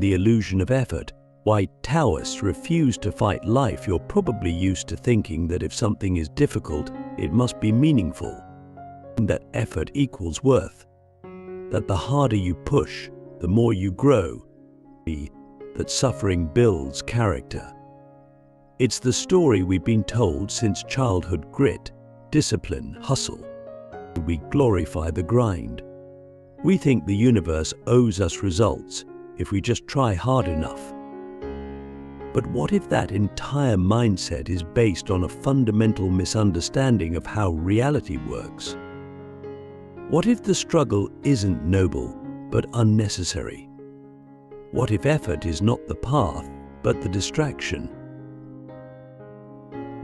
the illusion of effort. Why Taoists refuse to fight life. You're probably used to thinking that if something is difficult, it must be meaningful, that effort equals worth, that the harder you push, the more you grow, that suffering builds character. It's the story we've been told since childhood: grit, discipline, hustle. We glorify the grind. We think the universe owes us results if we just try hard enough. But what if that entire mindset is based on a fundamental misunderstanding of how reality works? What if the struggle isn't noble, but unnecessary? What if effort is not the path, but the distraction?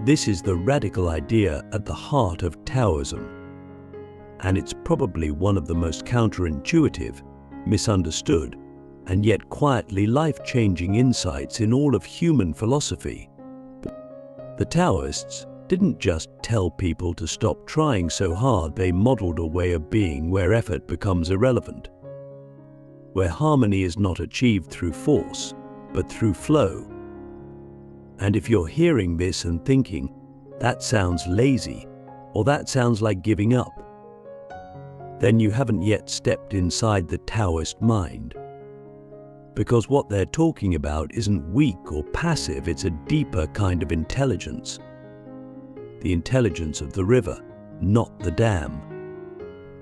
This is the radical idea at the heart of Taoism, and it's probably one of the most counterintuitive, misunderstood, and yet quietly life-changing insights in all of human philosophy. The Taoists didn't just tell people to stop trying so hard. They modeled a way of being where effort becomes irrelevant, where harmony is not achieved through force, but through flow. And if you're hearing this and thinking, that sounds lazy, or that sounds like giving up, then you haven't yet stepped inside the Taoist mind. Because what they're talking about isn't weak or passive, it's a deeper kind of intelligence. The intelligence of the river, not the dam.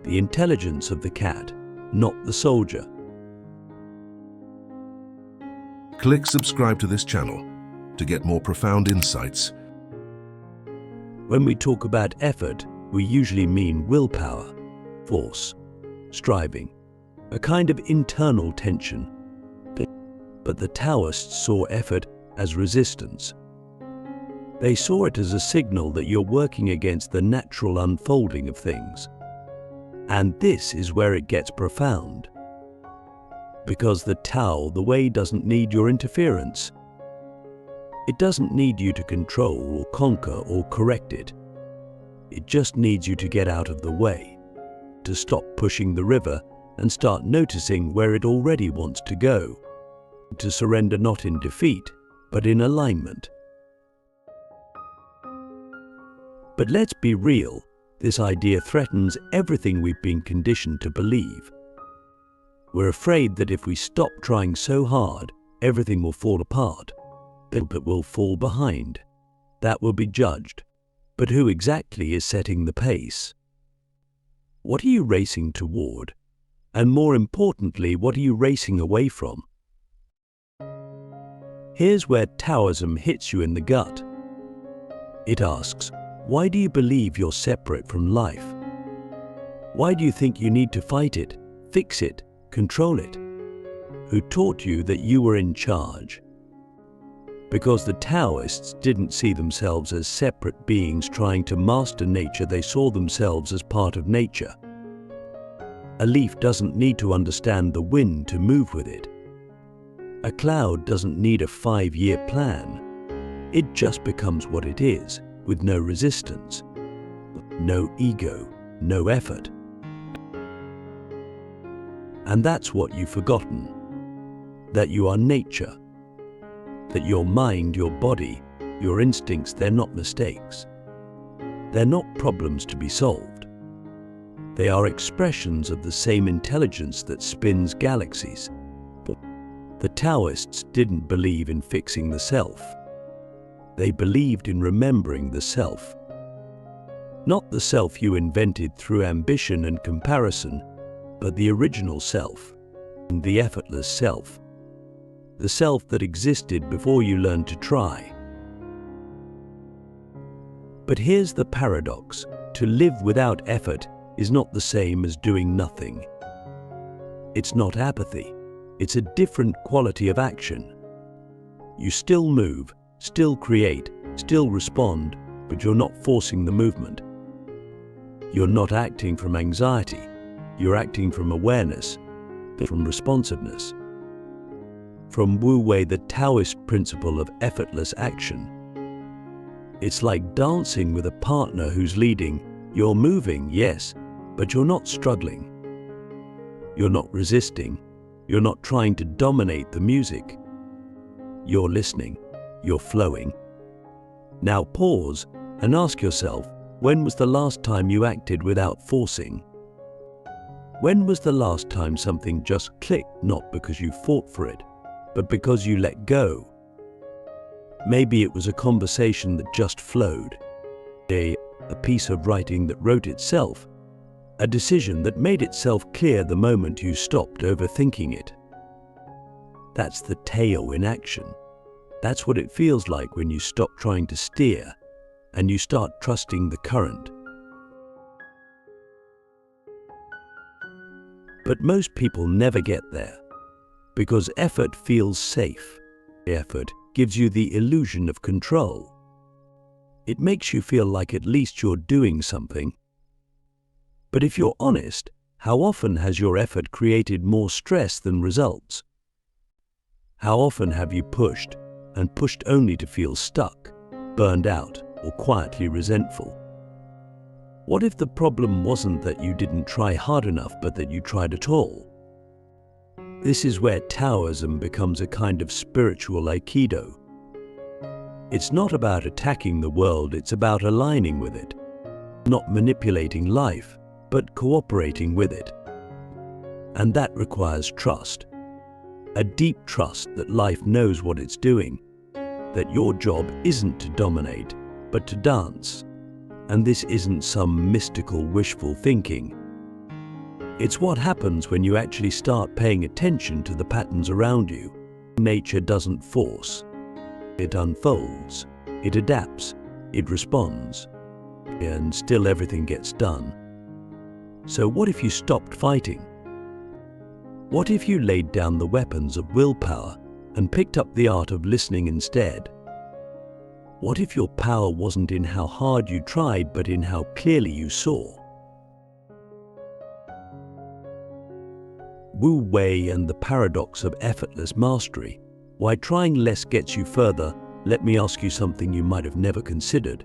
The intelligence of the cat, not the soldier. Click subscribe to this channel to get more profound insights. When we talk about effort, we usually mean willpower, force, striving, a kind of internal tension. But the Taoists saw effort as resistance. They saw it as a signal that you're working against the natural unfolding of things. And this is where it gets profound. Because the Tao, the way, doesn't need your interference. It doesn't need you to control or conquer or correct it. It just needs you to get out of the way, to stop pushing the river and start noticing where it already wants to go. To surrender not in defeat, but in alignment. But let's be real, this idea threatens everything we've been conditioned to believe. We're afraid that if we stop trying so hard, everything will fall apart, that we'll fall behind, that will be judged. But who exactly is setting the pace? What are you racing toward? And more importantly, what are you racing away from? Here's where Taoism hits you in the gut. It asks, why do you believe you're separate from life? Why do you think you need to fight it, fix it, control it? Who taught you that you were in charge? Because the Taoists didn't see themselves as separate beings trying to master nature. They saw themselves as part of nature. A leaf doesn't need to understand the wind to move with it. A cloud doesn't need a 5-year plan. It just becomes what it is, with no resistance, no ego, no effort. And that's what you've forgotten, that you are nature, that your mind, your body, your instincts, they're not mistakes. They're not problems to be solved. They are expressions of the same intelligence that spins galaxies. The Taoists didn't believe in fixing the self. They believed in remembering the self. Not the self you invented through ambition and comparison, but the original self, the effortless self. The self that existed before you learned to try. But here's the paradox. To live without effort is not the same as doing nothing. It's not apathy. It's a different quality of action. You still move, still create, still respond, but you're not forcing the movement. You're not acting from anxiety. You're acting from awareness, from responsiveness. From Wu Wei, the Taoist principle of effortless action. It's like dancing with a partner who's leading. You're moving, yes, but you're not struggling. You're not resisting. You're not trying to dominate the music. You're listening. You're flowing. Now pause and ask yourself, when was the last time you acted without forcing? When was the last time something just clicked, not because you fought for it, but because you let go? Maybe it was a conversation that just flowed, a piece of writing that wrote itself, a decision that made itself clear the moment you stopped overthinking it. That's the Tao in action. That's what it feels like when you stop trying to steer and you start trusting the current. But most people never get there because effort feels safe. Effort gives you the illusion of control. It makes you feel like at least you're doing something. But if you're honest, how often has your effort created more stress than results? How often have you pushed and pushed only to feel stuck, burned out, or quietly resentful? What if the problem wasn't that you didn't try hard enough, but that you tried at all? This is where Taoism becomes a kind of spiritual aikido. It's not about attacking the world, it's about aligning with it. Not manipulating life, but cooperating with it. And that requires trust. A deep trust that life knows what it's doing, that your job isn't to dominate, but to dance. And this isn't some mystical wishful thinking. It's what happens when you actually start paying attention to the patterns around you. Nature doesn't force. It unfolds, it adapts, it responds, and still everything gets done. So what if you stopped fighting? What if you laid down the weapons of willpower and picked up the art of listening instead? What if your power wasn't in how hard you tried, but in how clearly you saw? Wu Wei and the paradox of effortless mastery. Why trying less gets you further. Let me ask you something you might have never considered.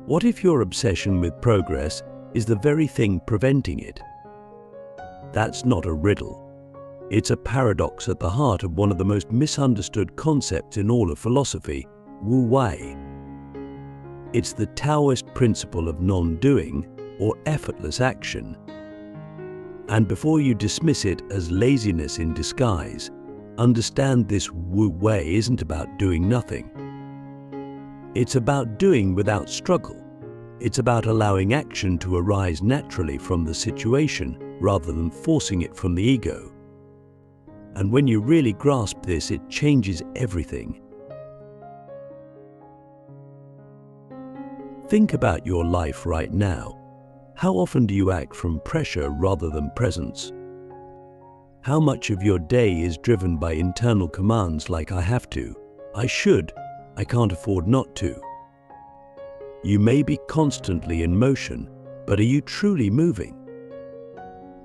What if your obsession with progress is the very thing preventing it? That's not a riddle. It's a paradox at the heart of one of the most misunderstood concepts in all of philosophy, Wu Wei. It's the Taoist principle of non-doing or effortless action. And before you dismiss it as laziness in disguise, understand this: Wu Wei isn't about doing nothing. It's about doing without struggle. It's about allowing action to arise naturally from the situation rather than forcing it from the ego. And when you really grasp this, it changes everything. Think about your life right now. How often do you act from pressure rather than presence? How much of your day is driven by internal commands like I have to, I should, I can't afford not to? You may be constantly in motion, but are you truly moving?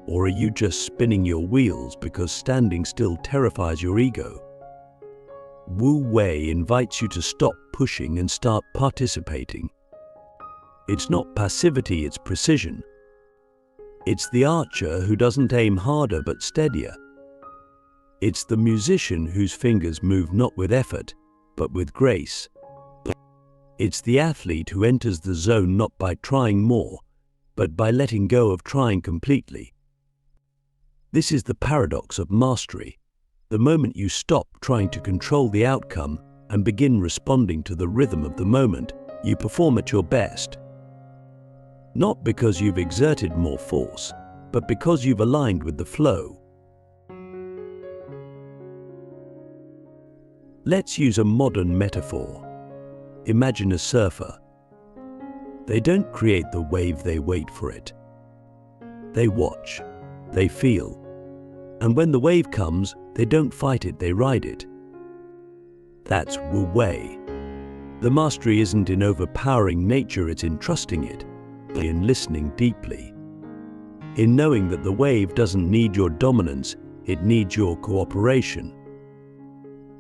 Or are you just spinning your wheels because standing still terrifies your ego? Wu Wei invites you to stop pushing and start participating. It's not passivity, it's precision. It's the archer who doesn't aim harder but steadier. It's the musician whose fingers move not with effort, but with grace. It's the athlete who enters the zone not by trying more, but by letting go of trying completely. This is the paradox of mastery. The moment you stop trying to control the outcome and begin responding to the rhythm of the moment, you perform at your best. Not because you've exerted more force, but because you've aligned with the flow. Let's use a modern metaphor. Imagine a surfer. They don't create the wave, they wait for it. They watch, they feel, and when the wave comes, they don't fight it, they ride it. That's Wu Wei. The mastery isn't in overpowering nature, it's in trusting it, in listening deeply, in knowing that the wave doesn't need your dominance, it needs your cooperation.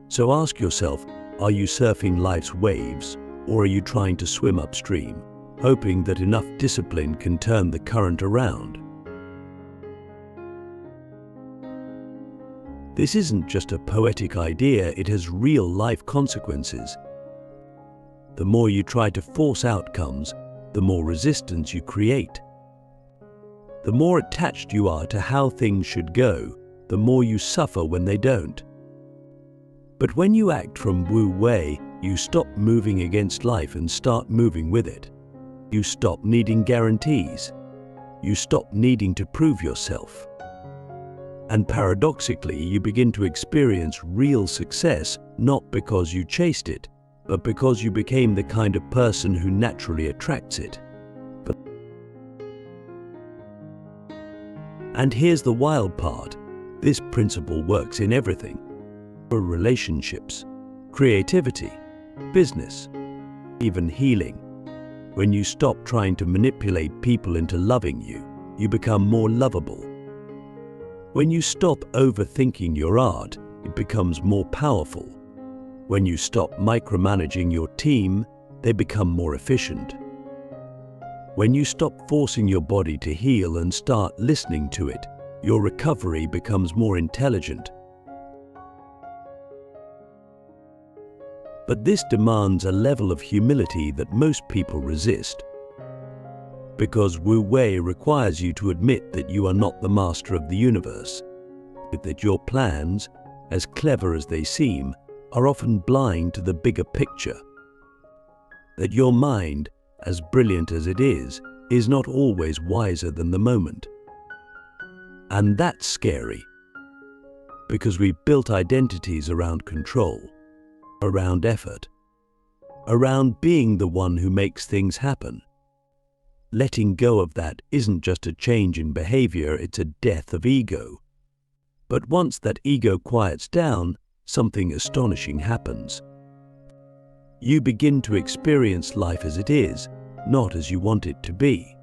So ask yourself, are you surfing life's waves, or are you trying to swim upstream, hoping that enough discipline can turn the current around? This isn't just a poetic idea, it has real-life consequences. The more you try to force outcomes, the more resistance you create. The more attached you are to how things should go, the more you suffer when they don't. But when you act from Wu Wei, you stop moving against life and start moving with it. You stop needing guarantees. You stop needing to prove yourself. And paradoxically, you begin to experience real success, not because you chased it, but because you became the kind of person who naturally attracts it. And here's the wild part. This principle works in everything. For relationships, creativity, business, even healing. When you stop trying to manipulate people into loving you, you become more lovable. When you stop overthinking your art, it becomes more powerful. When you stop micromanaging your team, they become more efficient. When you stop forcing your body to heal and start listening to it, your recovery becomes more intelligent. But this demands a level of humility that most people resist. Because Wu Wei requires you to admit that you are not the master of the universe, that your plans, as clever as they seem, are often blind to the bigger picture, that your mind, as brilliant as it is not always wiser than the moment. And that's scary, because we built identities around control, around effort, around being the one who makes things happen. Letting go of that isn't just a change in behavior, it's a death of ego. But once that ego quiets down, something astonishing happens. You begin to experience life as it is, not as you want it to be.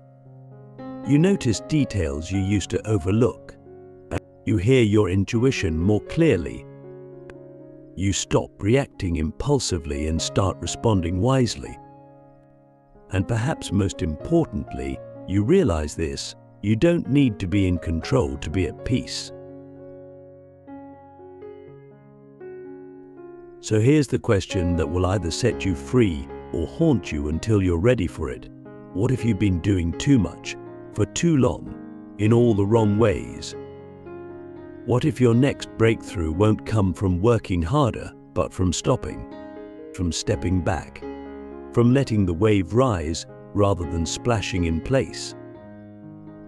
You notice details you used to overlook. You hear your intuition more clearly. You stop reacting impulsively and start responding wisely. And perhaps most importantly, you realize this: you don't need to be in control to be at peace. So here's the question that will either set you free or haunt you until you're ready for it. What if you've been doing too much, for too long, in all the wrong ways? What if your next breakthrough won't come from working harder, but from stopping, from stepping back, from letting the wave rise rather than splashing in place?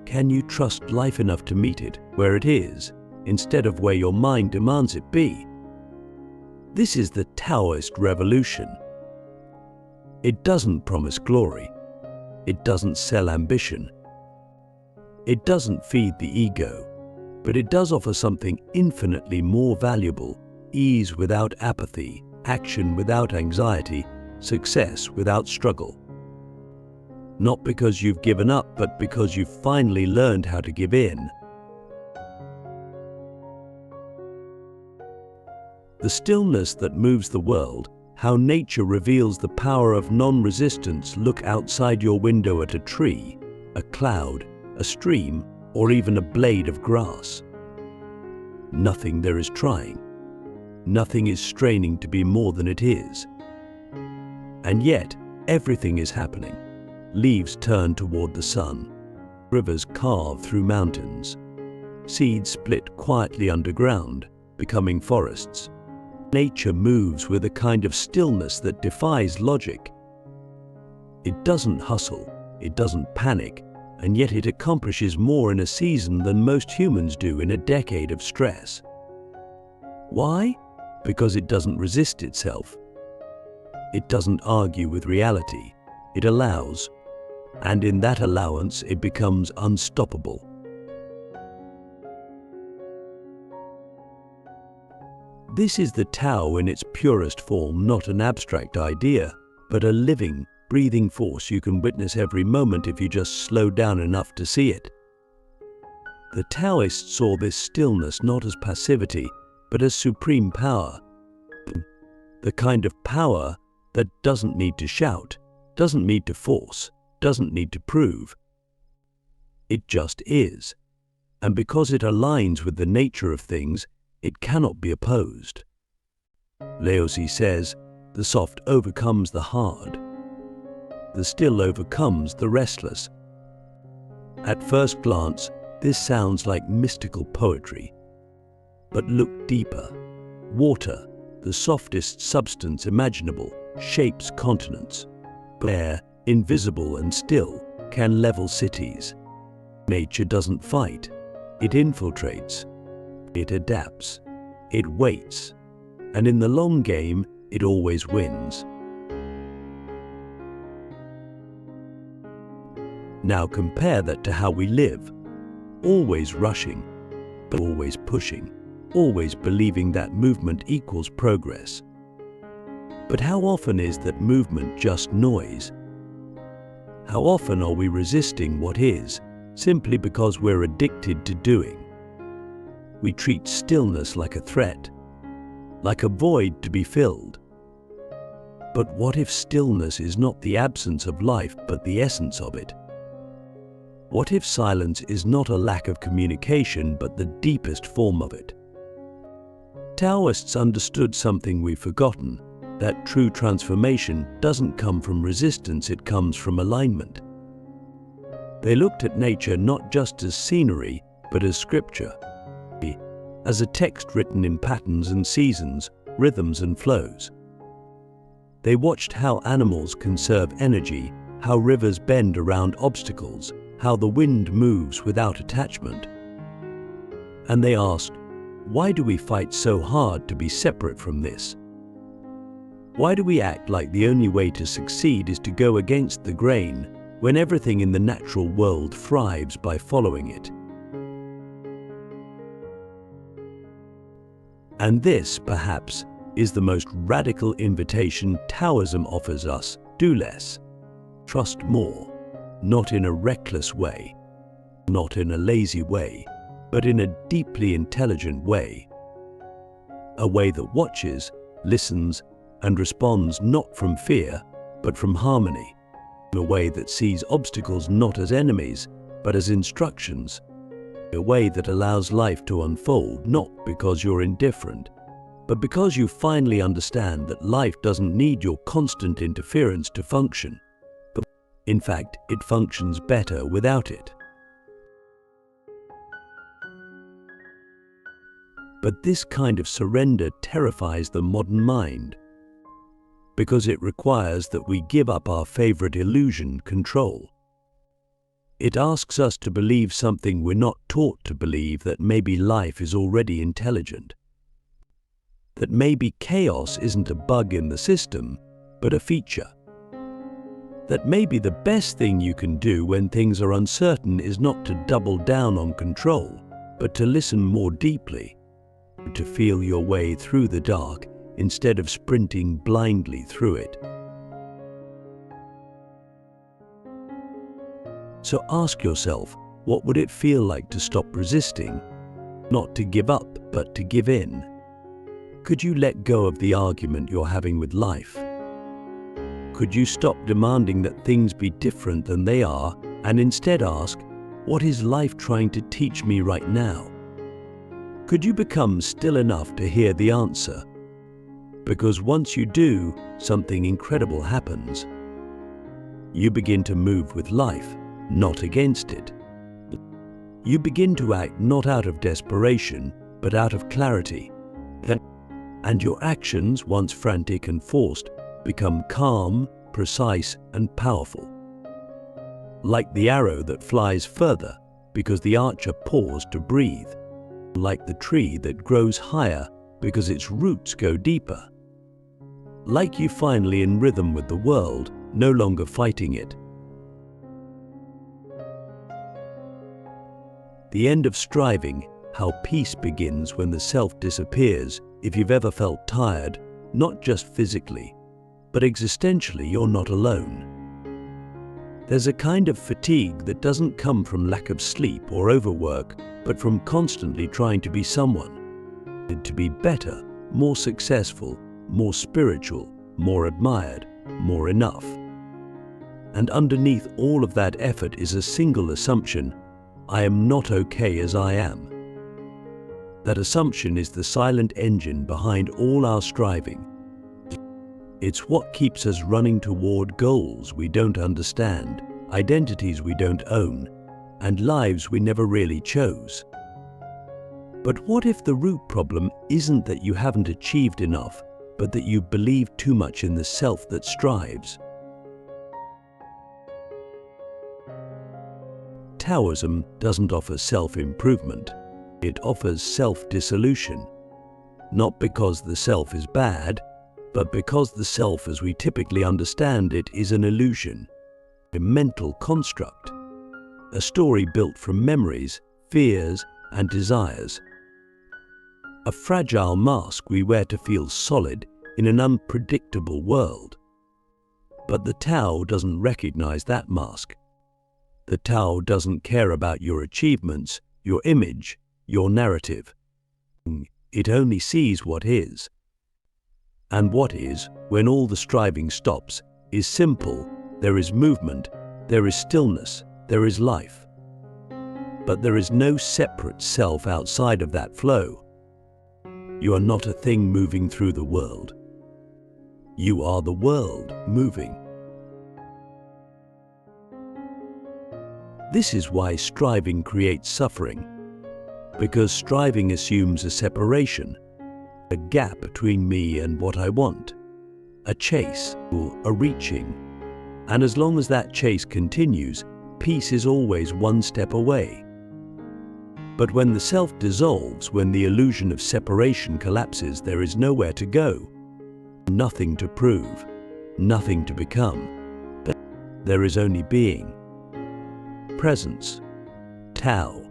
Can you trust life enough to meet it where it is, instead of where your mind demands it be? This is the Taoist revolution. It doesn't promise glory. It doesn't sell ambition. It doesn't feed the ego, but it does offer something infinitely more valuable: ease without apathy, action without anxiety, success without struggle. Not because you've given up, but because you've finally learned how to give in. The stillness that moves the world, how nature reveals the power of non-resistance. Look outside your window at a tree, a cloud, a stream, or even a blade of grass. Nothing there is trying. Nothing is straining to be more than it is. And yet, everything is happening. Leaves turn toward the sun. Rivers carve through mountains. Seeds split quietly underground, becoming forests. Nature moves with a kind of stillness that defies logic. It doesn't hustle, it doesn't panic, and yet it accomplishes more in a season than most humans do in a decade of stress. Why? Because it doesn't resist itself. It doesn't argue with reality. It allows. And in that allowance, it becomes unstoppable. This is the Tao in its purest form, not an abstract idea, but a living, breathing force you can witness every moment if you just slow down enough to see it. The Taoists saw this stillness not as passivity, but as supreme power. The kind of power that doesn't need to shout, doesn't need to force, doesn't need to prove. It just is. And because it aligns with the nature of things, It cannot be opposed. Laozi says, the soft overcomes the hard. The still overcomes the restless. At first glance, this sounds like mystical poetry. But look deeper. Water, the softest substance imaginable, shapes continents. But air, invisible and still, can level cities. Nature doesn't fight. It infiltrates. It adapts. It waits. And in the long game, it always wins. Now compare that to how we live. Always rushing, but always pushing. Always believing that movement equals progress. But how often is that movement just noise? How often are we resisting what is, simply because we're addicted to doing? We treat stillness like a threat, like a void to be filled. But what if stillness is not the absence of life, but the essence of it? What if silence is not a lack of communication, but the deepest form of it? Taoists understood something we've forgotten, that true transformation doesn't come from resistance, it comes from alignment. They looked at nature not just as scenery, but as scripture, as a text written in patterns and seasons, rhythms and flows. They watched how animals conserve energy, how rivers bend around obstacles, how the wind moves without attachment. And they asked, why do we fight so hard to be separate from this? Why do we act like the only way to succeed is to go against the grain, when everything in the natural world thrives by following it? And this, perhaps, is the most radical invitation Taoism offers us: do less, trust more, not in a reckless way, not in a lazy way, but in a deeply intelligent way. A way that watches, listens, and responds not from fear, but from harmony. A way that sees obstacles not as enemies, but as instructions. A way that allows life to unfold not because you're indifferent, but because you finally understand that life doesn't need your constant interference to function. But in fact, it functions better without it. But this kind of surrender terrifies the modern mind, because it requires that we give up our favorite illusion, control. It asks us to believe something we're not taught to believe, that maybe life is already intelligent, that maybe chaos isn't a bug in the system, but a feature, that maybe the best thing you can do when things are uncertain is not to double down on control, but to listen more deeply, to feel your way through the dark instead of sprinting blindly through it. So ask yourself, what would it feel like to stop resisting? Not to give up, but to give in. Could you let go of the argument you're having with life? Could you stop demanding that things be different than they are, and instead ask, what is life trying to teach me right now? Could you become still enough to hear the answer? Because once you do, something incredible happens. You begin to move with life, not against it. You begin to act not out of desperation, but out of clarity. And your actions, once frantic and forced, become calm, precise, and powerful. Like the arrow that flies further because the archer paused to breathe. Like the tree that grows higher because its roots go deeper. Like you finally in rhythm with the world, no longer fighting it. The end of striving, how peace begins when the self disappears. If you've ever felt tired, not just physically, but existentially, you're not alone. There's a kind of fatigue that doesn't come from lack of sleep or overwork, but from constantly trying to be someone, to be better, more successful, more spiritual, more admired, more enough. And underneath all of that effort is a single assumption: I am not okay as I am. That assumption is the silent engine behind all our striving. It's what keeps us running toward goals we don't understand, identities we don't own, and lives we never really chose. But what if the root problem isn't that you haven't achieved enough, but that you believe too much in the self that strives? Taoism doesn't offer self-improvement. It offers self-dissolution. Not because the self is bad, but because the self as we typically understand it is an illusion, a mental construct, a story built from memories, fears, and desires. A fragile mask we wear to feel solid in an unpredictable world. But the Tao doesn't recognize that mask. The Tao doesn't care about your achievements, your image, your narrative. It only sees what is. And what is, when all the striving stops, is simple. There is movement, there is stillness, there is life. But there is no separate self outside of that flow. You are not a thing moving through the world. You are the world moving. This is why striving creates suffering. Because striving assumes a separation, a gap between me and what I want, a chase or a reaching. And as long as that chase continues, peace is always one step away. But when the self dissolves, when the illusion of separation collapses, there is nowhere to go, nothing to prove, nothing to become. But there is only being, presence, Tao.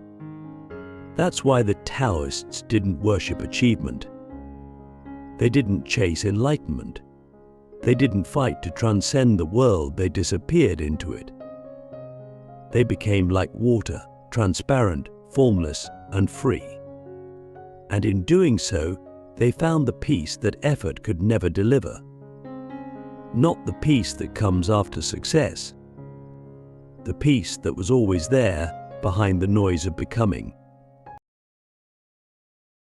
That's why the Taoists didn't worship achievement. They didn't chase enlightenment. They didn't fight to transcend the world, they disappeared into it. They became like water, transparent, formless, and free. And in doing so, they found the peace that effort could never deliver. Not the peace that comes after success. The peace that was always there, behind the noise of becoming.